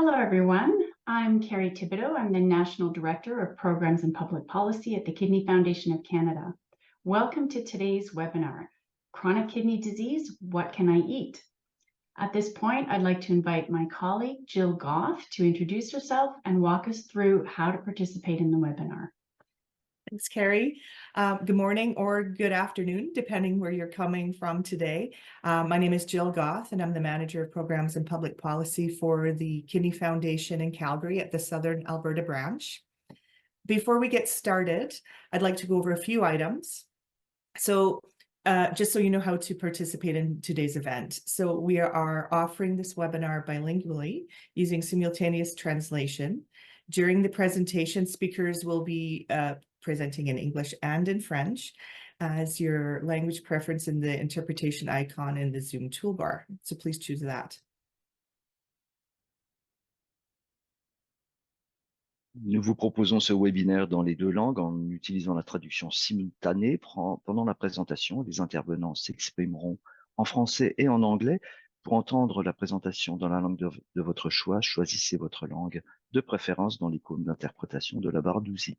Hello, everyone. I'm Carrie Thibodeau. I'm the National Director of Programs and Public Policy at the Kidney Foundation of Canada. Welcome to today's webinar, Chronic Kidney Disease, What Can I Eat? At this point, I'd like to invite my colleague, Jill Goff, to introduce herself and walk us through how to participate in the webinar. Thanks, Carrie. Good morning or good afternoon, depending where you're coming from today. My name is Jill Goff, and I'm the Manager of Programs and Public Policy for the Kidney Foundation in Calgary at the Southern Alberta branch. Before we get started, I'd like to go over a few items. So just so you know how to participate in today's event. So we are offering this webinar bilingually using simultaneous translation. During the presentation, speakers will be presenting in English and in French as your language preference in the interpretation icon in the Zoom toolbar. So please choose that. Nous vous proposons ce webinaire dans les deux langues en utilisant la traduction simultanée. Pendant la présentation, les intervenants s'exprimeront en français et en anglais. Pour entendre la présentation dans la langue de votre choix, choisissez votre langue, de préférence dans l'icône d'interprétation de la barre d'outils.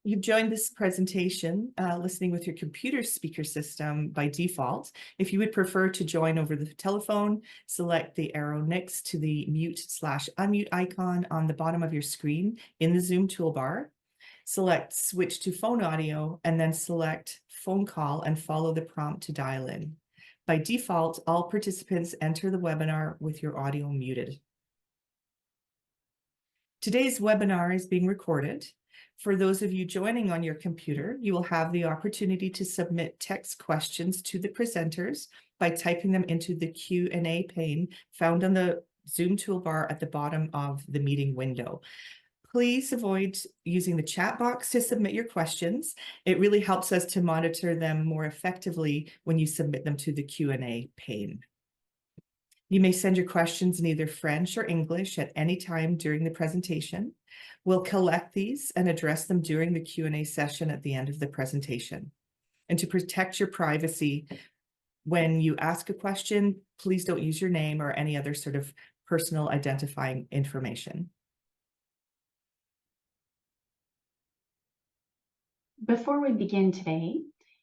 You've joined this presentation listening with your computer speaker system by default. If you would prefer to join over the telephone, select the arrow next to the mute/unmute icon on the bottom of your screen in the Zoom toolbar. Select switch to phone audio and then select phone call and follow the prompt to dial in. By default, all participants enter the webinar with your audio muted. Today's webinar is being recorded. For those of you joining on your computer, you will have the opportunity to submit text questions to the presenters by typing them into the Q&A pane found on the Zoom toolbar at the bottom of the meeting window. Please avoid using the chat box to submit your questions. It really helps us to monitor them more effectively when you submit them to the Q&A pane. You may send your questions in either French or English at any time during the presentation. We'll collect these and address them during the Q&A session at the end of the presentation. And to protect your privacy, when you ask a question, please don't use your name or any other sort of personal identifying information. Before we begin today,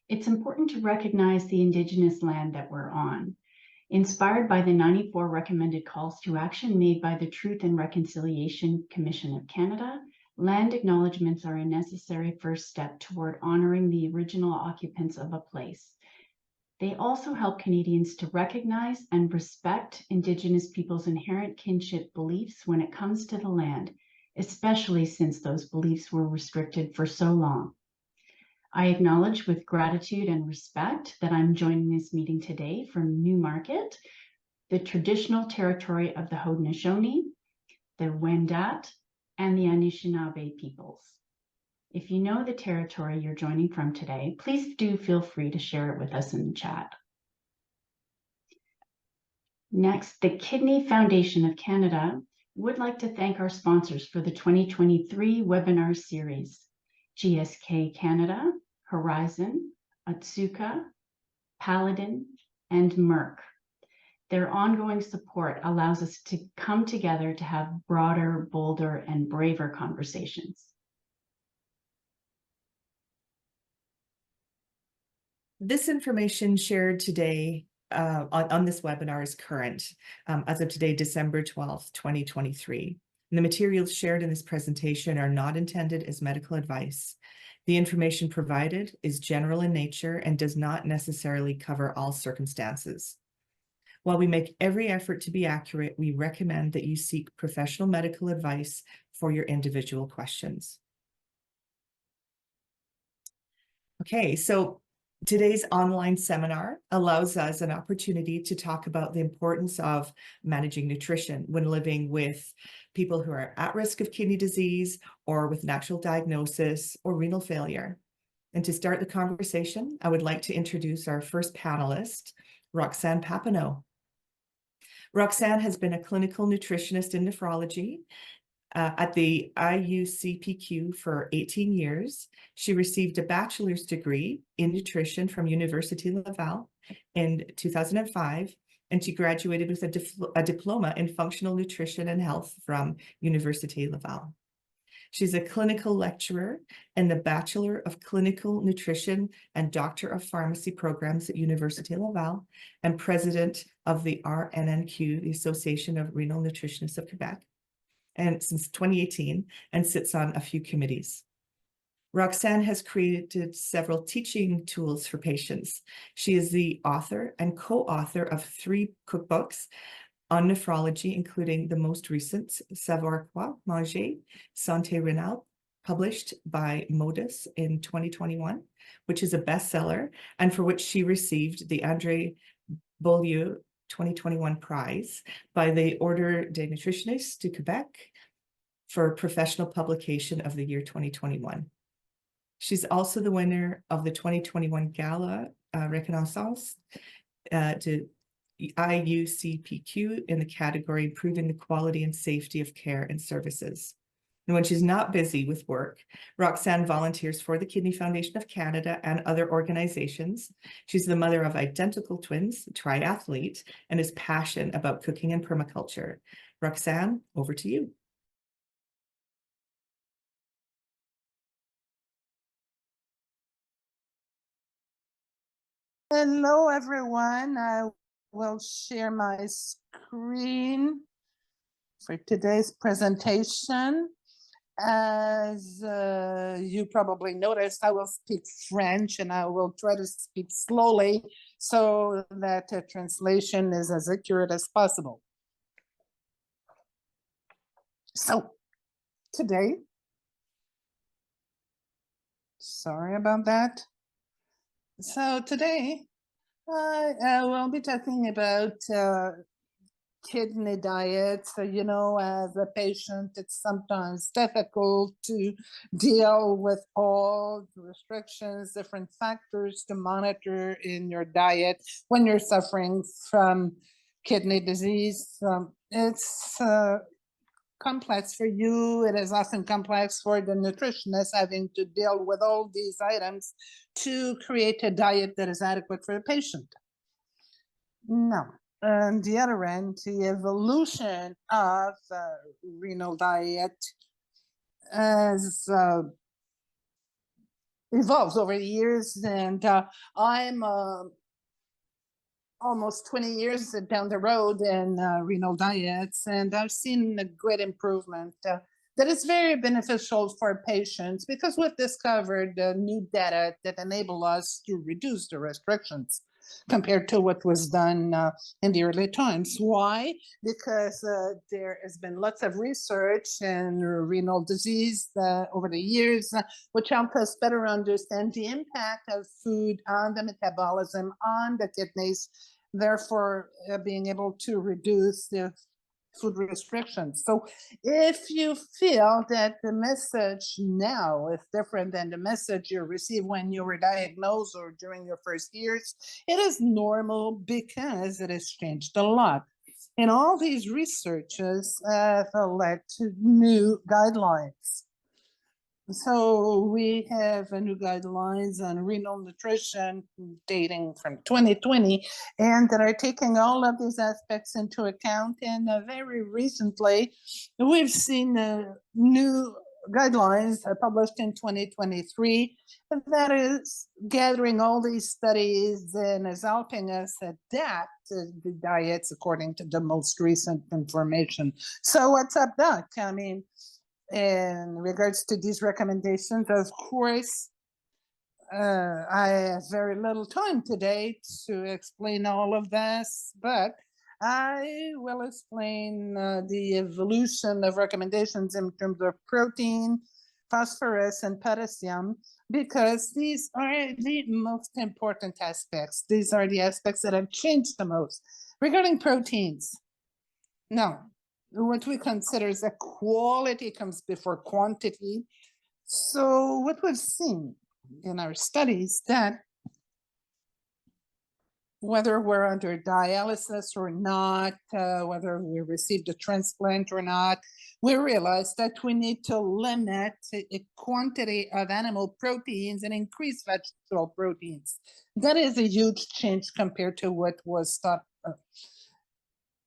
it's important to recognize the Indigenous land that we're on. Inspired by the 94 recommended calls to action made by the Truth and Reconciliation Commission of Canada, land acknowledgements are a necessary first step toward honoring the original occupants of a place. They also help Canadians to recognize and respect Indigenous peoples' inherent kinship beliefs when it comes to the land, especially since those beliefs were restricted for so long. I acknowledge with gratitude and respect that I'm joining this meeting today from Newmarket, the traditional territory of the Haudenosaunee, the Wendat, and the Anishinaabe peoples. If you know the territory you're joining from today, please do feel free to share it with us in the chat. Next, the Kidney Foundation of Canada would like to thank our sponsors for the 2023 webinar series. GSK Canada, Horizon, Otsuka, Paladin, and Merck. Their ongoing support allows us to come together to have broader, bolder, and braver conversations. This information shared today on this webinar is current as of today, December 12th, 2023. And the materials shared in this presentation are not intended as medical advice. The information provided is general in nature and does not necessarily cover all circumstances. While we make every effort to be accurate, we recommend that you seek professional medical advice for your individual questions. Okay, so today's online seminar allows us an opportunity to talk about the importance of managing nutrition when living with people who are at risk of kidney disease or with natural diagnosis or renal failure. And to start the conversation, I would like to introduce our first panelist, Roxanne Papineau. Roxanne has been a clinical nutritionist in nephrology at the IUCPQ for 18 years. She received a bachelor's degree in nutrition from University Laval in 2005 and she graduated with a diploma in functional nutrition and health from Université Laval. She's a clinical lecturer in the Bachelor of Clinical Nutrition and Doctor of Pharmacy programs at Université Laval, and president of the RNNQ, the Association of Renal Nutritionists of Quebec, and since 2018, and sits on a few committees. Roxanne has created several teaching tools for patients. She is the author and co-author of 3 cookbooks on nephrology, including the most recent, Savoir quoi manger, santé, Renal, published by Modus in 2021, which is a bestseller, and for which she received the André Beaulieu 2021 prize by the Ordre des Nutritionistes du Québec for professional publication of the year 2021. She's also the winner of the 2021 Gala Reconnaissance to IUCPQ in the category Improving the Quality and Safety of Care and Services. And when she's not busy with work, Roxanne volunteers for the Kidney Foundation of Canada and other organizations. She's the mother of identical twins, a triathlete, and is passionate about cooking and permaculture. Roxanne, over to you. Hello, everyone. I will share my screen for today's presentation. As you probably noticed, I will speak French and I will try to speak slowly so that the translation is as accurate as possible. So today, sorry about that. So today, I will be talking about kidney diet. So, you know, as a patient, it's sometimes difficult to deal with all the restrictions, different factors to monitor in your diet when you're suffering from kidney disease. It's complex for you. It is often complex for the nutritionist having to deal with all these items to create a diet that is adequate for the patient. Now, on the other end, the evolution of renal diet has evolved over the years, and I'm almost 20 years down the road in renal diets, and I've seen a great improvement that is very beneficial for patients because we've discovered new data that enable us to reduce the restrictions compared to what was done in the early times. Why? Because there has been lots of research in renal disease over the years, which help us better understand the impact of food on the metabolism, on the kidneys, therefore being able to reduce the food restrictions. So if you feel that the message now is different than the message you received when you were diagnosed or during your first years, it is normal because it has changed a lot. And all these researches have led to new guidelines. So we have a new guidelines on renal nutrition dating from 2020, and that are taking all of these aspects into account. And very recently, we've seen new guidelines published in 2023 that is gathering all these studies and is helping us adapt the diets according to the most recent information. So what's up, Doc? I mean, in regards to these recommendations, of course, I have very little time today to explain all of this, but I will explain the evolution of recommendations in terms of protein, phosphorus, and potassium, because these are the most important aspects. These are the aspects that have changed the most. Regarding proteins, now, what we consider is that quality comes before quantity. So what we've seen in our studies that whether we're under dialysis or not, whether we received a transplant or not, we realized that we need to limit a quantity of animal proteins and increase vegetable proteins. That is a huge change compared to what was thought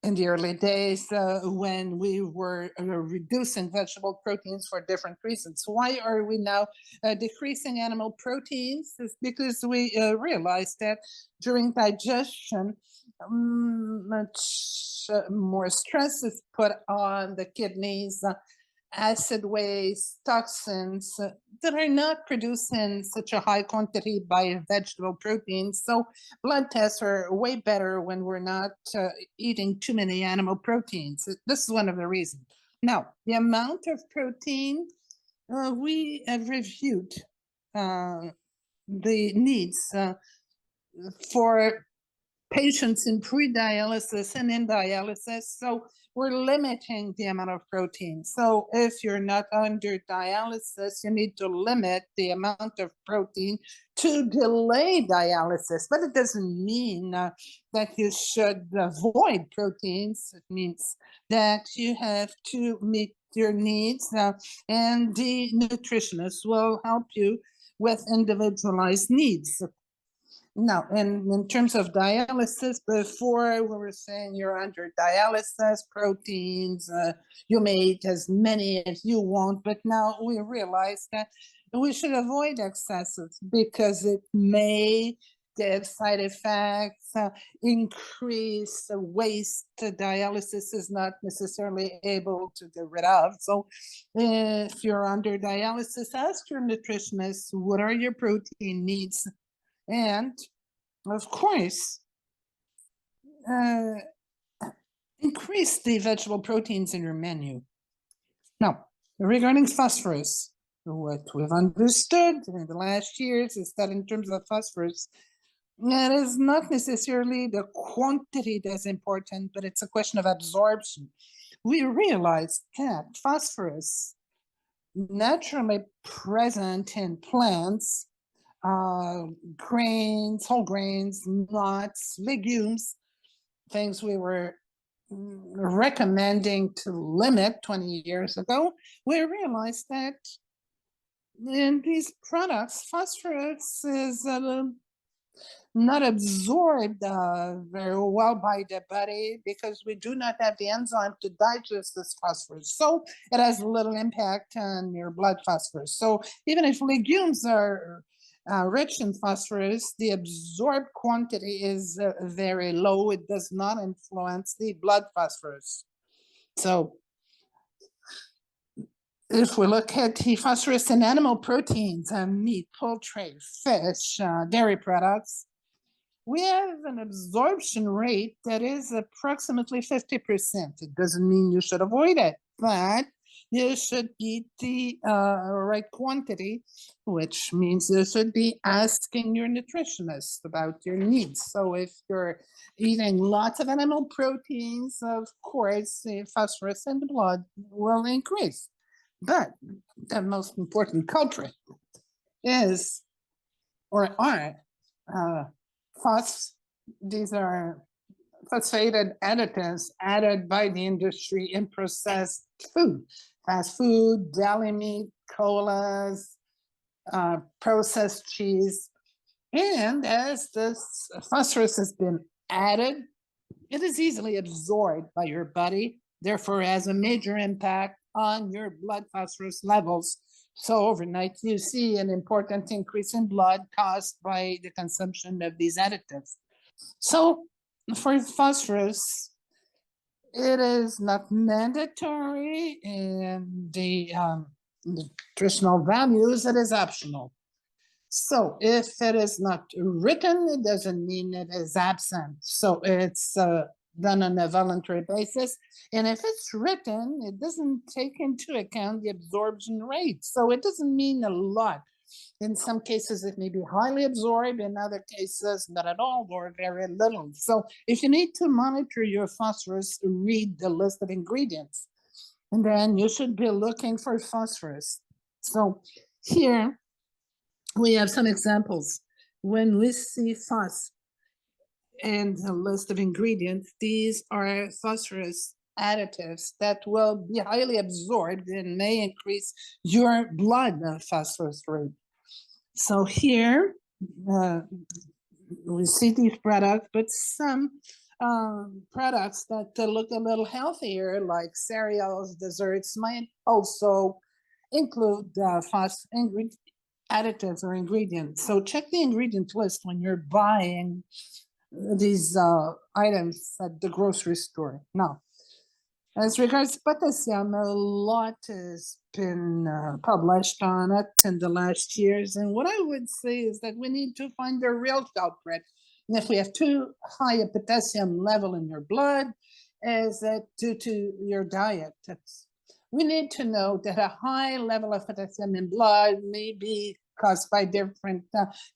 in the early days when we were reducing vegetable proteins for different reasons. Why are we now decreasing animal proteins? It's because we realized that during digestion, much more stress is put on the kidneys, acid waste, toxins that are not produced in such a high quantity by vegetable proteins. So blood tests are way better when we're not eating too many animal proteins. This is one of the reasons. Now, the amount of protein, we have reviewed the needs for patients in pre-dialysis and in dialysis. So we're limiting the amount of protein. So if you're not under dialysis, you need to limit the amount of protein to delay dialysis. But it doesn't mean that you should avoid proteins. It means that you have to meet your needs, and the nutritionist will help you with individualized needs. Now, in terms of dialysis, before we were saying you're under dialysis, proteins, you may eat as many as you want, but now we realize that we should avoid excesses because it may give side effects, increase waste. Dialysis is not necessarily able to get rid of. So if you're under dialysis, ask your nutritionist, what are your protein needs? And of course, increase the vegetable proteins in your menu. Now, regarding phosphorus, what we've understood in the last years is that in terms of phosphorus, it is not necessarily the quantity that's important, but it's a question of absorption. We realized that phosphorus, naturally present in plants, grains, whole grains, nuts, legumes, things we were recommending to limit 20 years ago, we realized that in these products, phosphorus is not absorbed very well by the body because we do not have the enzyme to digest this phosphorus. So it has little impact on your blood phosphorus. So even if legumes are rich in phosphorus, the absorbed quantity is very low. It does not influence the blood phosphorus. So if we look at the phosphorus in animal proteins, meat, poultry, fish, dairy products, we have an absorption rate that is approximately 50%. It doesn't mean you should avoid it, but you should eat the right quantity, which means you should be asking your nutritionist about your needs. So if you're eating lots of animal proteins, of course, the phosphorus in the blood will increase. But the most important culprit is, or are, these are phosphated additives added by the industry in processed food, fast food, deli meat, colas, processed cheese. And as this phosphorus has been added, it is easily absorbed by your body, therefore has a major impact on your blood phosphorus levels. So overnight, you see an important increase in blood caused by the consumption of these additives. So for phosphorus, it is not mandatory in the nutritional values, it is optional. So if it is not written, it doesn't mean it is absent. So it's done on a voluntary basis. And if it's written, it doesn't take into account the absorption rate. So it doesn't mean a lot. In some cases, it may be highly absorbed. In other cases, not at all or very little. So if you need to monitor your phosphorus, read the list of ingredients. And then you should be looking for phosphorus. So here we have some examples. When we see phos and the list of ingredients, these are phosphorus additives that will be highly absorbed and may increase your blood phosphorus rate. So here we see these products, but some products that look a little healthier, like cereals, desserts, might also include additives or ingredients. So check the ingredient list when you're buying these items at the grocery store. Now, as regards potassium, a lot has been published on it in the last years. And what I would say is that we need to find the real culprit. And if we have too high a potassium level in your blood, is it due to your diet? We need to know that a high level of potassium in blood may be caused by different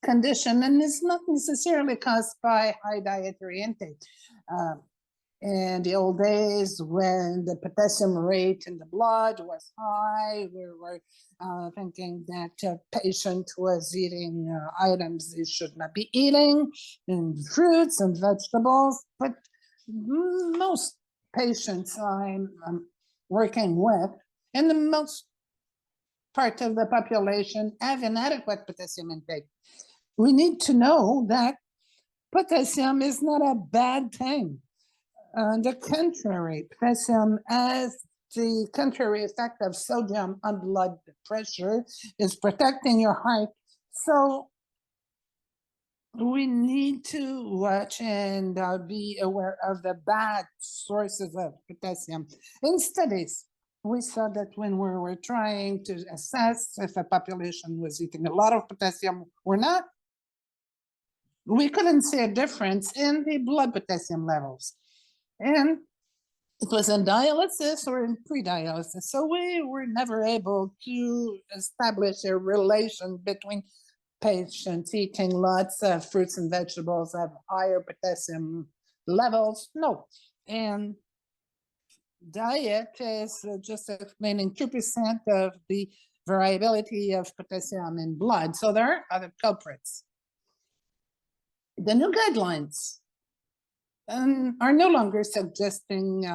condition, and it's not necessarily caused by high dietary intake. In the old days, when the potassium rate in the blood was high, we were thinking that a patient was eating items they should not be eating, and fruits and vegetables. But most patients I'm working with, and the most part of the population, have inadequate potassium intake. We need to know that potassium is not a bad thing. On the contrary, potassium has the contrary effect of sodium on blood pressure, is protecting your heart. So we need to watch and be aware of the bad sources of potassium. In studies, we saw that when we were trying to assess if a population was eating a lot of potassium or not, we couldn't see a difference in the blood potassium levels. And it was in dialysis or in pre-dialysis. So we were never able to establish a relation between patients eating lots of fruits and vegetables have higher potassium levels. No. And diet is just explaining 2% of the variability of potassium in blood. So there are other culprits. The new guidelines are no longer suggesting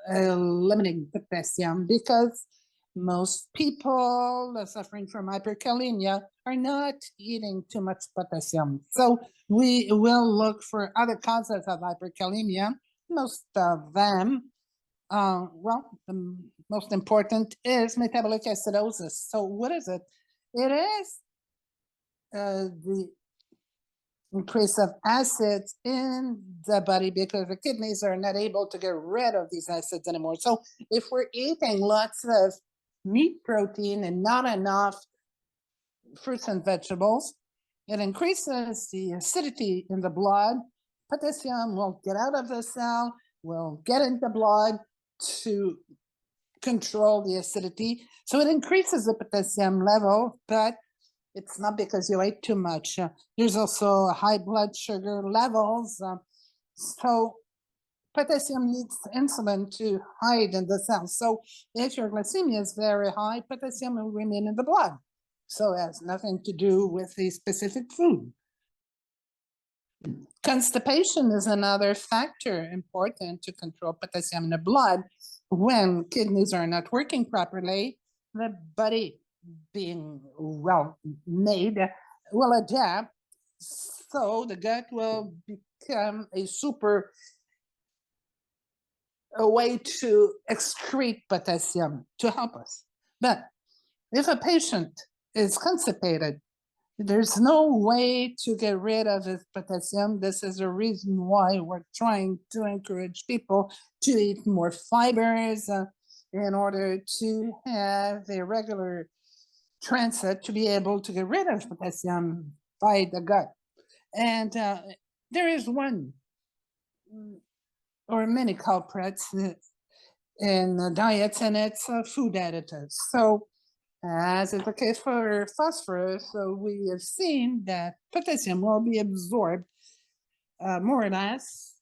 limiting potassium because most people suffering from hyperkalemia are not eating too much potassium. So we will look for other causes of hyperkalemia. Most of them, well, the most important is metabolic acidosis. So what is it? It is the increase of acids in the body because the kidneys are not able to get rid of these acids anymore. So if we're eating lots of meat protein and not enough fruits and vegetables, it increases the acidity in the blood. Potassium will get out of the cell, will get into blood to control the acidity. So it increases the potassium level, but it's not because you ate too much. There's also high blood sugar levels. So potassium needs insulin to hide in the cells. So if your glycemia is very high, potassium will remain in the blood. So it has nothing to do with a specific food. Constipation is another factor important to control potassium in the blood. When kidneys are not working properly, the body being well made will adapt, so the gut will become a way to excrete potassium to help us. But if a patient is constipated, there's no way to get rid of his potassium. This is a reason why we're trying to encourage people to eat more fibers in order to have a regular transit to be able to get rid of potassium by the gut. And there is one or many culprits in diets, and it's food additives. So as is the case for phosphorus, so we have seen that potassium will be absorbed more or less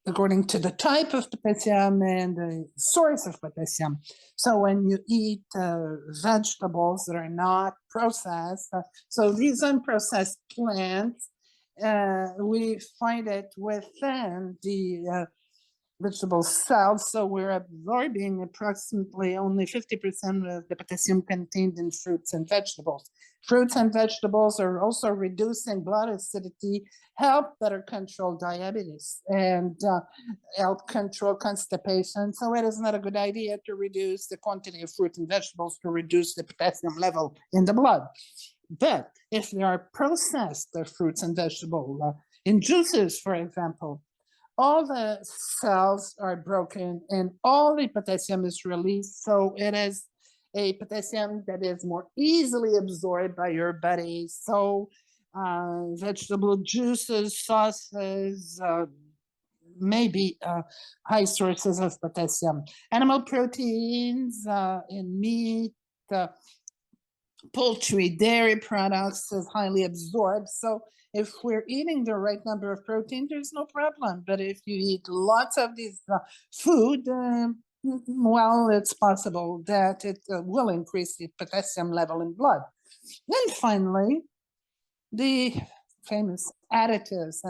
according to the type of potassium and the source of potassium. So when you eat vegetables that are not processed, so these unprocessed plants, we find it within the vegetable cells, so we're absorbing approximately only 50% of the potassium contained in fruits and vegetables. Fruits and vegetables are also reducing blood acidity, help better control diabetes, and help control constipation. So it is not a good idea to reduce the quantity of fruit and vegetables to reduce the potassium level in the blood. But if they are processed fruits and vegetables, in juices, for example, all the cells are broken and all the potassium is released. So it is a potassium that is more easily absorbed by your body. So vegetable juices, sauces, maybe high sources of potassium. Animal proteins in meat, poultry, dairy products is highly absorbed. So if we're eating the right number of protein, there's no problem. But if you eat lots of these food, well, it's possible that it will increase the potassium level in blood. Then finally, the famous additives,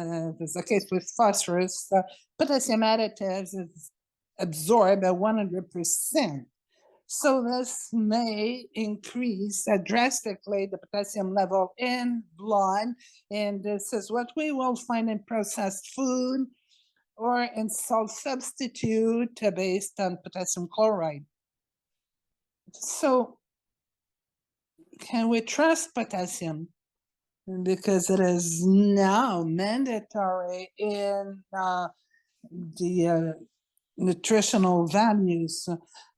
is the case with phosphorus, potassium additives is absorbed at 100%. So this may increase drastically the potassium level in blood. And this is what we will find in processed food or in salt substitute based on potassium chloride. So can we trust potassium? Because it is now mandatory in the nutritional values.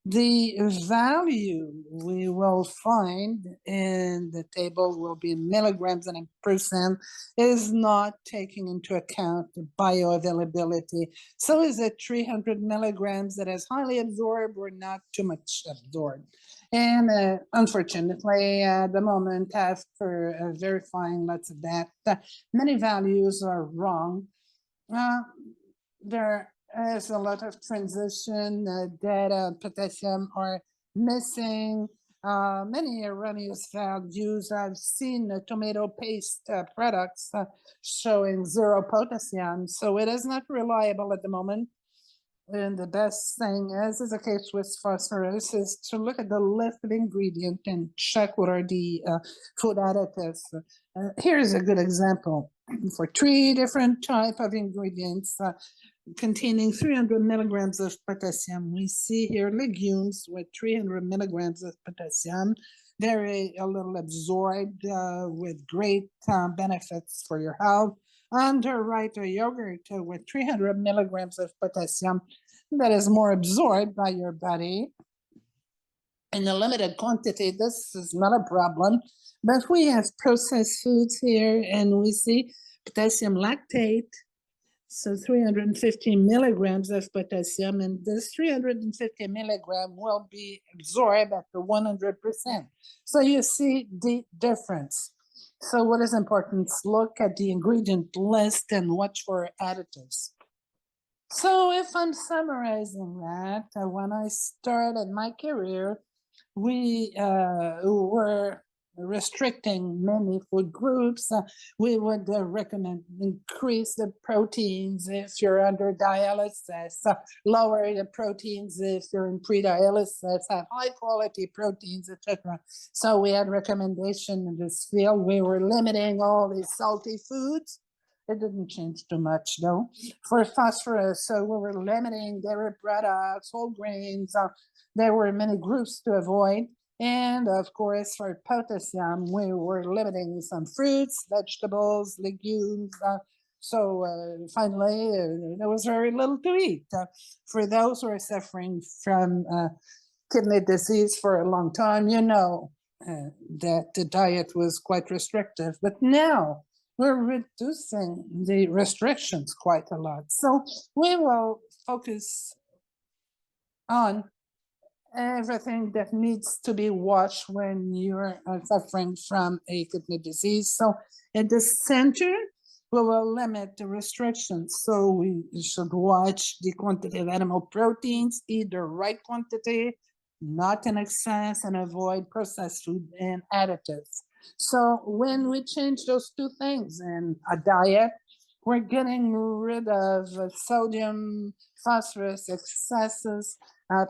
The value we will find in the table will be in milligrams and in percent, is not taking into account the bioavailability. So is it 300 milligrams that is highly absorbed or not too much absorbed? And unfortunately, at the moment, after verifying lots of that, many values are wrong. There is a lot of transition data, potassium are missing, many erroneous values. I've seen tomato paste products showing 0 potassium, so it is not reliable at the moment. And the best thing, as is the case with phosphorus, is to look at the listed ingredient and check what are the food additives. Here's a good example. For 3 different type of ingredients containing 300 milligrams of potassium, we see here legumes with 300 milligrams of potassium, very a little absorbed with great benefits for your health. On the right, a yogurt with 300 milligrams of potassium that is more absorbed by your body in a limited quantity. This is not a problem, but we have processed foods here and we see potassium lactate, so 350 milligrams of potassium, and this 350 milligram will be absorbed at the 100%. So you see the difference. So what is important? Look at the ingredient list and watch for additives. So if I'm summarizing that, when I started my career, we were restricting many food groups. We would recommend increase the proteins if you're under dialysis, lower the proteins if you're in pre-dialysis, have high quality proteins, etc. So we had recommendation in this field. We were limiting all these salty foods. It didn't change too much though. For phosphorus, so we were limiting dairy products, whole grains. There were many groups to avoid. And of course, for potassium, we were limiting some fruits, vegetables, legumes. Finally, there was very little to eat. For those who are suffering from kidney disease for a long time, you know that the diet was quite restrictive. But now we're reducing the restrictions quite a lot. So we will focus on everything that needs to be watched when you're suffering from a kidney disease. So at the center, we will limit the restrictions. So we should watch the quantity of animal proteins, eat the right quantity, not in excess, and avoid processed food and additives. So when we change those 2 things in a diet, We're getting rid of sodium, phosphorus excesses,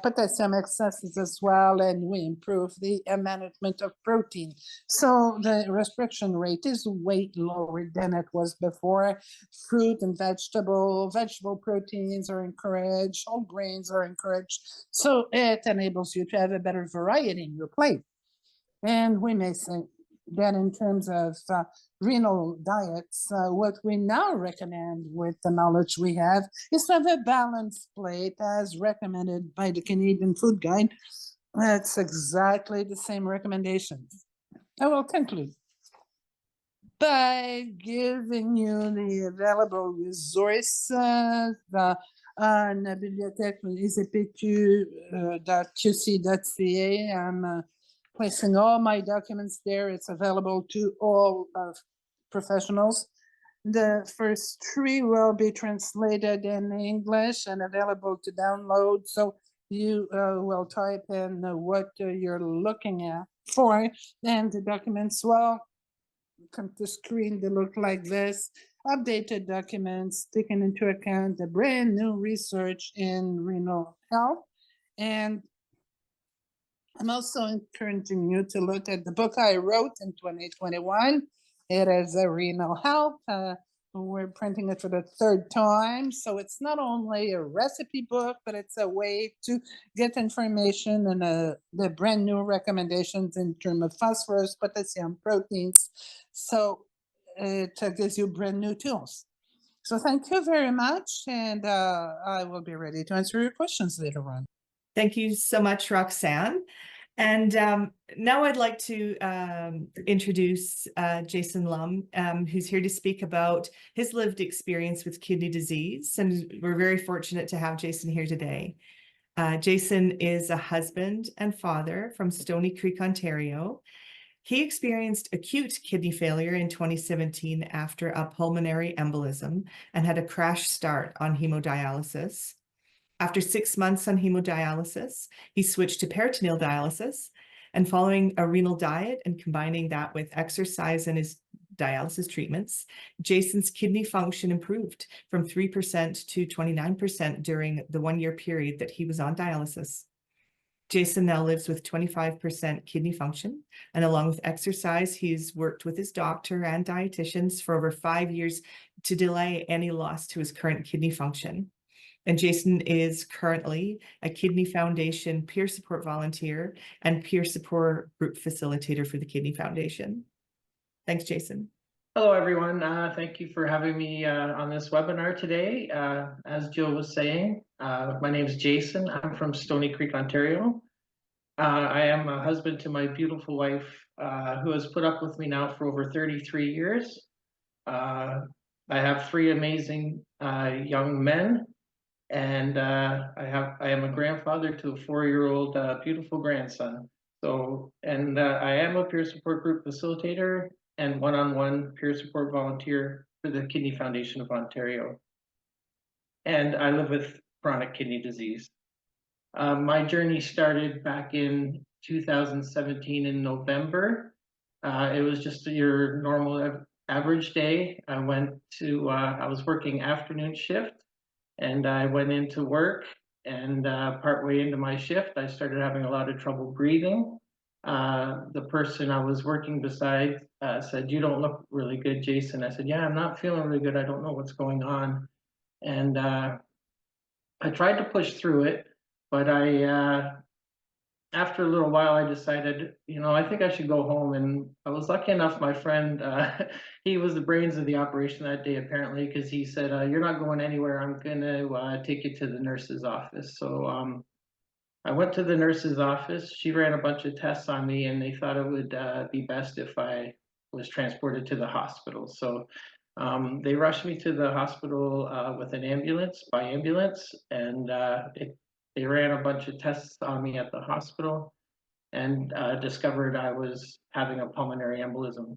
potassium excesses as well, and we improve the management of protein. So the restriction rate is way lower than it was before. Fruit and vegetable proteins are encouraged, whole grains are encouraged. So it enables you to have a better variety in your plate. And we may say that in terms of renal diets, what we now recommend with the knowledge we have is to have a balanced plate as recommended by the Canadian Food Guide. That's exactly the same recommendations. I will conclude by giving you the available resources. La bibliothèque isepq.qc.ca. I'm placing all my documents there. It's available to all professionals. The first 3 will be translated in English and available to download. So you will type in what you're looking at for, and the documents will come to screen. They look like this. Updated documents taking into account the brand new research in renal health. And I'm also encouraging you to look at the book I wrote in 2021. It is a renal health. We're printing it for the 3rd time. So it's not only a recipe book, but it's a way to get information and the brand new recommendations in terms of phosphorus, potassium, proteins. So it gives you brand new tools. So thank you very much. And I will be ready to answer your questions later on. Thank you so much, Roxanne. And now I'd like to introduce Jason Lumb, who's here to speak about his lived experience with kidney disease. And we're very fortunate to have Jason here today. Jason is a husband and father from Stony Creek, Ontario. He experienced acute kidney failure in 2017 after a pulmonary embolism and had a crash start on hemodialysis. After 6 months on hemodialysis, he switched to peritoneal dialysis, and following a renal diet and combining that with exercise and his dialysis treatments, Jason's kidney function improved from 3% to 29% during the 1-year period that he was on dialysis. Jason now lives with 25% kidney function, and along with exercise, he's worked with his doctor and dietitians for over 5 years to delay any loss to his current kidney function. And Jason is currently a Kidney Foundation peer support volunteer and peer support group facilitator for the Kidney Foundation. Thanks, Jason. Hello, everyone. Thank you for having me on this webinar today. As Jill was saying, my name is Jason. I'm from Stony Creek, Ontario. I am a husband to my beautiful wife, who has put up with me now for over 33 years. I have 3 amazing young men. And I am a grandfather to a 4-year-old beautiful grandson. So, and I am a peer support group facilitator and one-on-one peer support volunteer for the Kidney Foundation of Ontario. And I live with chronic kidney disease. My journey started back in 2017 in November. It was just your normal average day. I was working afternoon shift. And I went into work, and partway into my shift, I started having a lot of trouble breathing. The person I was working beside said, "You don't look really good, Jason." I said, "Yeah, I'm not feeling really good. I don't know what's going on." And I tried to push through it, but after a little while, I decided, I think I should go home. And I was lucky enough, my friend, he was the brains of the operation that day, apparently, because he said, "You're not going anywhere. I'm going to take you to the nurse's office." So I went to the nurse's office. She ran a bunch of tests on me, and they thought it would be best if I was transported to the hospital. So they rushed me to the hospital with an ambulance, by ambulance, and they ran a bunch of tests on me at the hospital and discovered I was having a pulmonary embolism.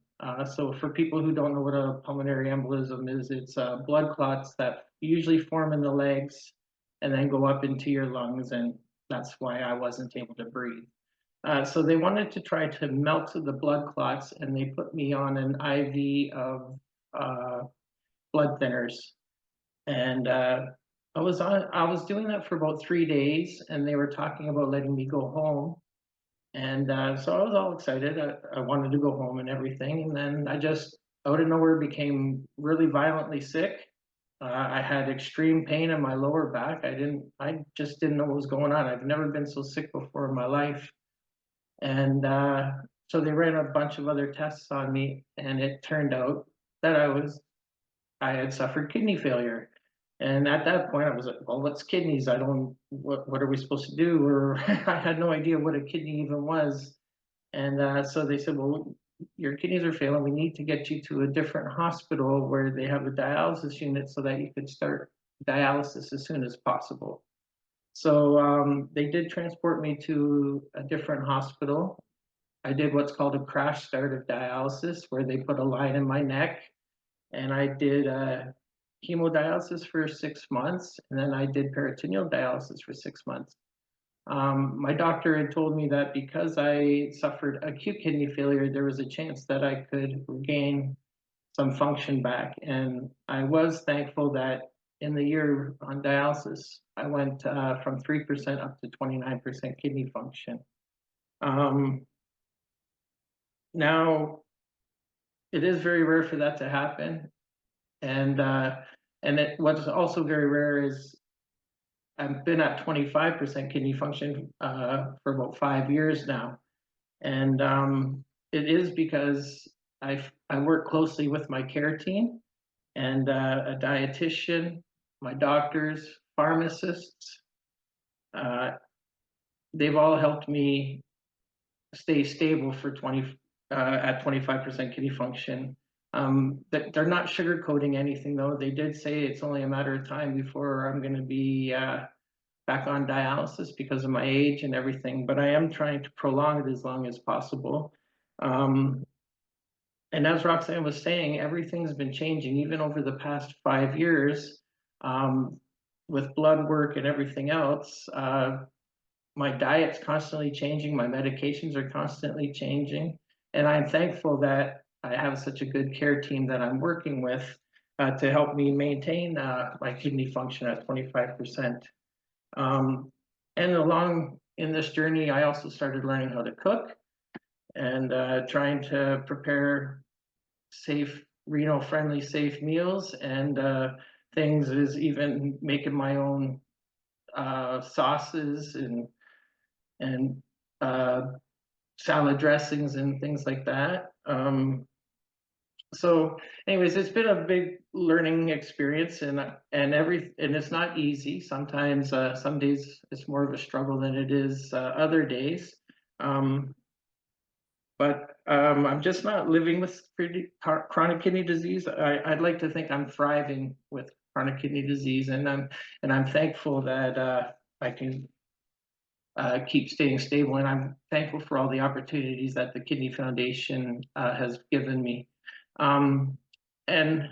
So for people who don't know what a pulmonary embolism is, it's blood clots that usually form in the legs and then go up into your lungs, and that's why I wasn't able to breathe. So they wanted to try to melt the blood clots, and they put me on an IV of blood thinners. And I was doing that for about 3 days, and they were talking about letting me go home. And so I was all excited. I wanted to go home and everything. And then I just, out of nowhere, became really violently sick. I had extreme pain in my lower back. I just didn't know what was going on. I've never been so sick before in my life. And so they ran a bunch of other tests on me, and it turned out that I had suffered kidney failure. And at that point, I was like, well, what's kidneys? What are we supposed to do? Or I had no idea what a kidney even was. And so they said, well, your kidneys are failing. We need to get you to a different hospital where they have a dialysis unit so that you could start dialysis as soon as possible. So they did transport me to a different hospital. I did what's called a crash start of dialysis, where they put a line in my neck, and I did hemodialysis for 6 months, and then I did peritoneal dialysis for 6 months. My doctor had told me that because I suffered acute kidney failure, there was a chance that I could regain some function back. And I was thankful that in the year on dialysis, I went from 3% up to 29% kidney function. Now, it is very rare for that to happen. And what's also very rare is I've been at 25% kidney function for about 5 years now. And it is because I work closely with my care team and a dietitian, my doctors, pharmacists. They've all helped me stay stable for at 25% kidney function. They're not sugarcoating anything, though. They did say it's only a matter of time before I'm going to be back on dialysis because of my age and everything, but I am trying to prolong it as long as possible. And as Roxanne was saying, everything's been changing even over the past 5 years with blood work and everything else. My diet's constantly changing, my medications are constantly changing, and I'm thankful that I have such a good care team that I'm working with to help me maintain my kidney function at 25%. And along in this journey, I also started learning how to cook and trying to prepare safe, renal-friendly, safe meals, and things is even making my own sauces and salad dressings and things like that. So anyways, it's been a big learning experience, and it's not easy. Sometimes some days it's more of a struggle than it is other days. But I'm just not living with chronic kidney disease. I'd like to think I'm thriving with chronic kidney disease, and I'm thankful that I can keep staying stable, and I'm thankful for all the opportunities that the Kidney Foundation has given me. And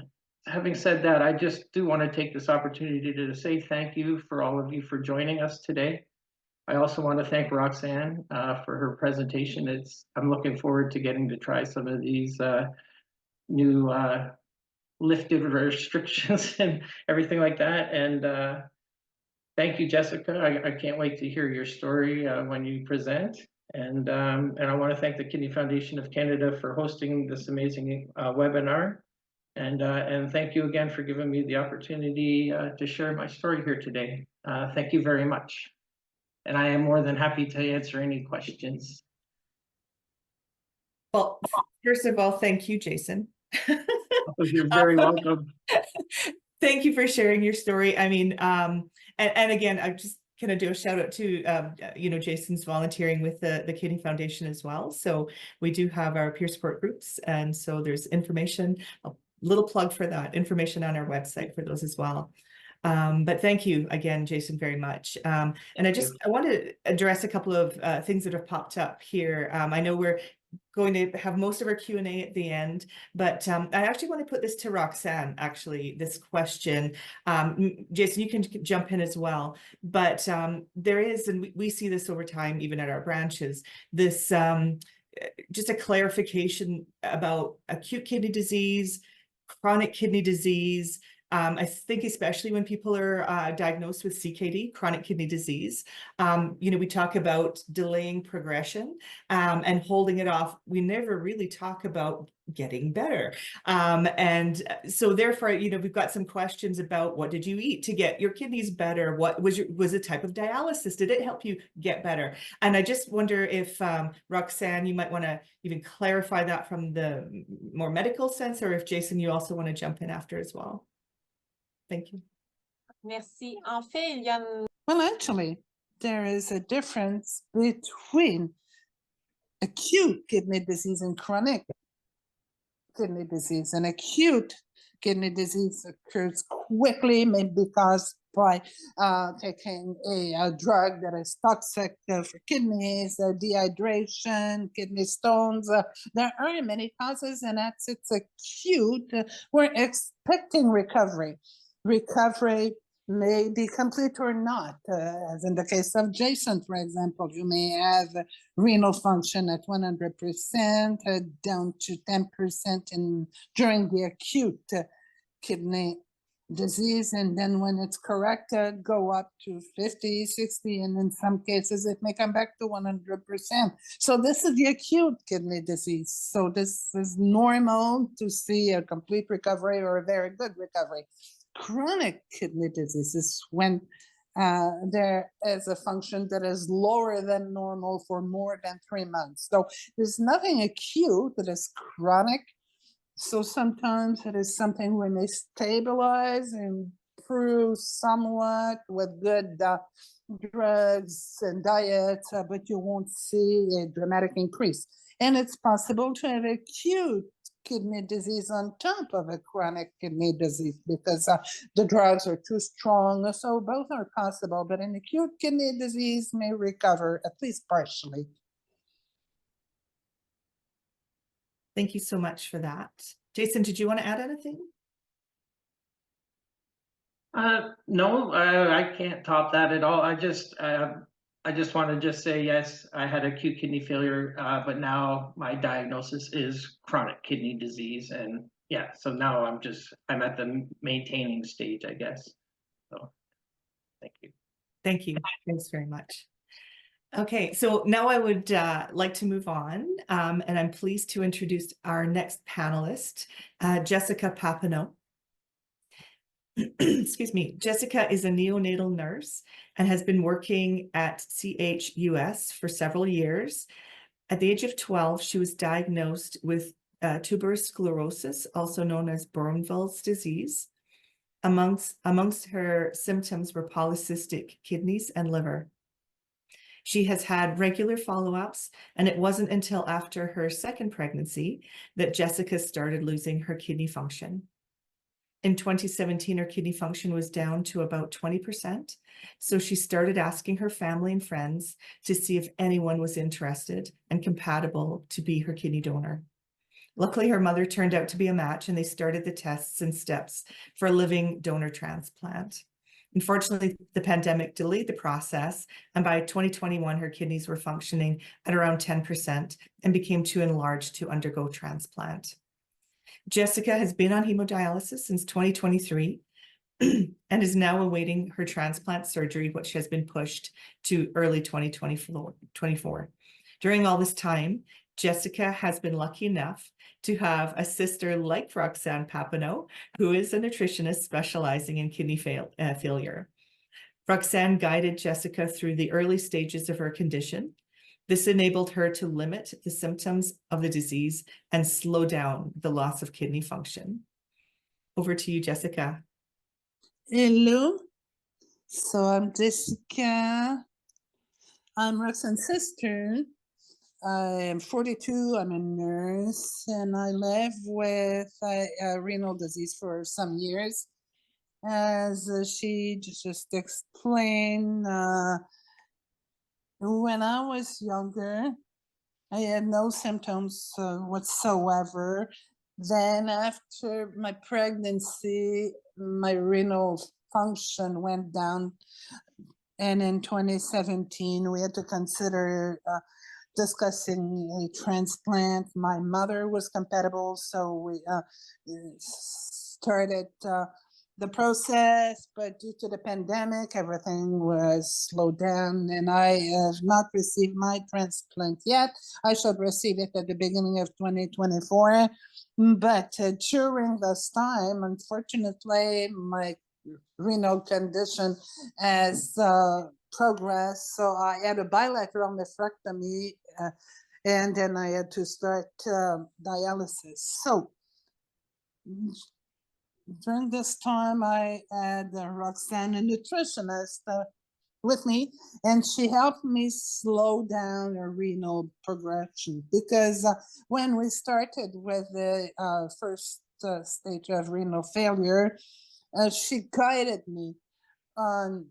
having said that, I just do want to take this opportunity to say thank you for all of you for joining us today. I also want to thank Roxanne for her presentation. I'm looking forward to getting to try some of these new lifted restrictions and everything like that. And thank you, Jessica. I can't wait to hear your story when you present. And I want to thank the Kidney Foundation of Canada for hosting this amazing webinar. And thank you again for giving me the opportunity to share my story here today. Thank you very much. And I am more than happy to answer any questions. Well, first of all, thank you, Jason. You're very welcome. Thank you for sharing your story. I mean, and again, I'm just going to do a shout out to, Jason's volunteering with the Kidney Foundation as well. So we do have our peer support groups. And so there's information, a little plug for that, information on our website for those as well. But thank you again, Jason, very much. And I want to address a couple of things that have popped up here. I know we're going to have most of our Q&A at the end, but I actually want to put this to Roxanne, actually, this question. Jason, you can jump in as well, but there is, and we see this over time, even at our branches, this just a clarification about acute kidney disease, chronic kidney disease. I think especially when people are diagnosed with CKD, chronic kidney disease, we talk about delaying progression and holding it off. We never really talk about getting better. And so therefore, we've got some questions about what did you eat to get your kidneys better? What was a type of dialysis? Did it help you get better? And I just wonder if Roxanne, you might want to even clarify that from the more medical sense, or if Jason, you also want to jump in after as well. Thank you. Merci. En fait, il y a une... Well, actually, there is a difference between acute kidney disease and chronic kidney disease. And acute kidney disease occurs quickly, maybe caused by taking a drug that is toxic for kidneys, dehydration, kidney stones. There are many causes, and that's it's acute. We're expecting recovery. Recovery may be complete or not, as in the case of Jason, for example. You may have renal function at 100%, down to 10% during the acute kidney disease, and then when it's corrected, go up to 50, 60, and in some cases it may come back to 100%. So this is the acute kidney disease. So this is normal to see a complete recovery or a very good recovery. Chronic kidney disease is when there is a function that is lower than normal for more than 3 months. So there's nothing acute that is chronic. So sometimes it is something we may stabilize and improve somewhat with good drugs and diet, but you won't see a dramatic increase. And it's possible to have acute kidney disease on top of a chronic kidney disease because the drugs are too strong. So both are possible, but an acute kidney disease may recover at least partially. Thank you so much for that. Jason, did you want to add anything? No, I can't top that at all. I just want to just say, yes, I had acute kidney failure, but now my diagnosis is chronic kidney disease. And yeah, so now I'm at the maintaining stage, I guess. So thank you. Thank you. Thanks very much. Okay, so now I would like to move on, and I'm pleased to introduce our next panelist, Jessica Papineau. Excuse me. Jessica is a neonatal nurse and has been working at CHUS for several years. At the age of 12, she was diagnosed with tuberous sclerosis, also known as Bournville's disease. Amongst her symptoms were polycystic kidneys and liver. She has had regular follow-ups, and it wasn't until after her second pregnancy that Jessica started losing her kidney function. In 2017, her kidney function was down to about 20%, so she started asking her family and friends to see if anyone was interested and compatible to be her kidney donor. Luckily, her mother turned out to be a match, and they started the tests and steps for a living donor transplant. Unfortunately, the pandemic delayed the process, and by 2021, her kidneys were functioning at around 10% and became too enlarged to undergo transplant. Jessica has been on hemodialysis since 2023 and is now awaiting her transplant surgery, which has been pushed to early 2024. During all this time, Jessica has been lucky enough to have a sister like Roxanne Papineau, who is a nutritionist specializing in kidney failure. Roxanne guided Jessica through the early stages of her condition. This enabled her to limit the symptoms of the disease and slow down the loss of kidney function. Over to you, Jessica. Hello. So I'm Jessica. I'm Roxanne's sister. I am 42, I'm a nurse, and I live with renal disease for some years. As she just explained, when I was younger, I had no symptoms whatsoever. Then after my pregnancy, my renal function went down. And in 2017, we had to consider discussing a transplant. My mother was compatible, so we started the process, but due to the pandemic, everything was slowed down, and I have not received my transplant yet. I should receive it at the beginning of 2024. But during this time, unfortunately, my renal condition has progressed. So I had a bilateral nephrectomy, and then I had to start dialysis. So during this time, I had Roxanne, a nutritionist, with me, and she helped me slow down a renal progression, because when we started with the first stage of renal failure, she guided me on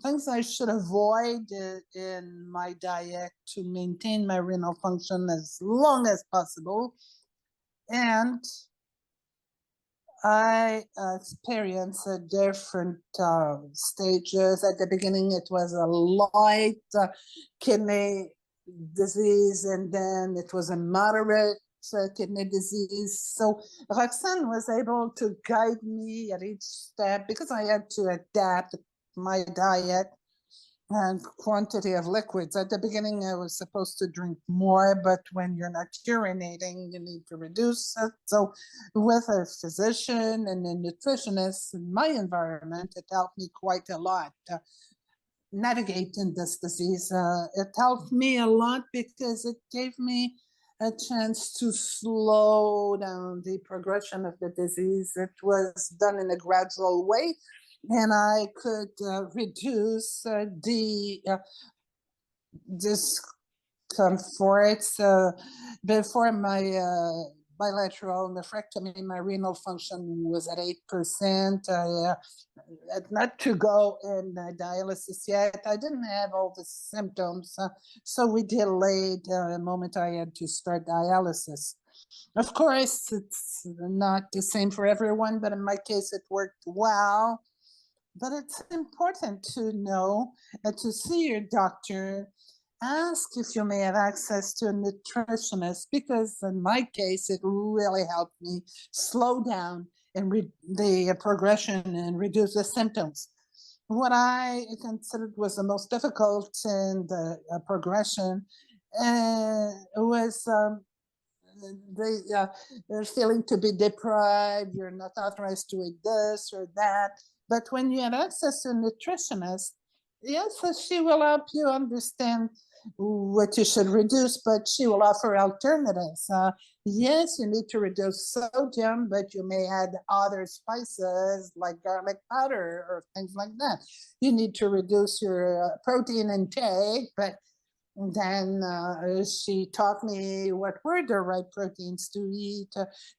things I should avoid in my diet to maintain my renal function as long as possible. And I experienced different stages. At the beginning, it was a light kidney disease, and then it was a moderate kidney disease. So Roxanne was able to guide me at each step, because I had to adapt my diet and quantity of liquids. At the beginning, I was supposed to drink more, but when you're not urinating, you need to reduce it. So with a physician and a nutritionist in my environment, it helped me quite a lot navigating this disease. It helped me a lot because it gave me a chance to slow down the progression of the disease. It was done in a gradual way, and I could reduce the discomfort. Before my bilateral nephrectomy, my renal function was at 8%. I had not to go in dialysis yet. I didn't have all the symptoms, so we delayed the moment I had to start dialysis. Of course, it's not the same for everyone, but in my case, it worked well. But it's important to know to see your doctor. Ask if you may have access to a nutritionist, because in my case, it really helped me slow down and the progression and reduce the symptoms. What I considered was the most difficult in the progression was the feeling to be deprived. You're not authorized to eat this or that. But when you have access to a nutritionist, yes, she will help you understand what you should reduce, but she will offer alternatives. Yes, you need to reduce sodium, but you may add other spices like garlic powder or things like that. You need to reduce your protein intake, but then she taught me what were the right proteins to eat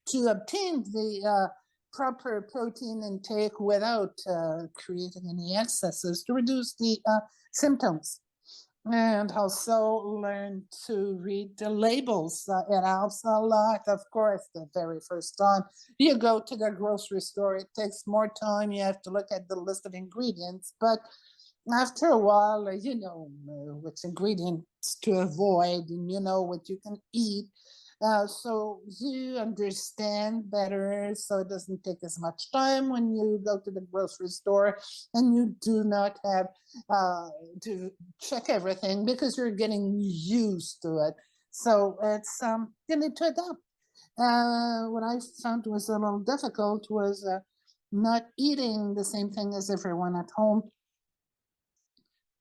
to obtain the proper protein intake without creating any excesses, to reduce the symptoms. And also learn to read the labels. It helps a lot. Of course, the very first time you go to the grocery store, it takes more time. You have to look at the list of ingredients, but after a while, you know which ingredients to avoid, and you know what you can eat. So you understand better, so it doesn't take as much time when you go to the grocery store, and you do not have to check everything because you're getting used to it. So it's you need to adapt. What I found was a little difficult was not eating the same thing as everyone at home.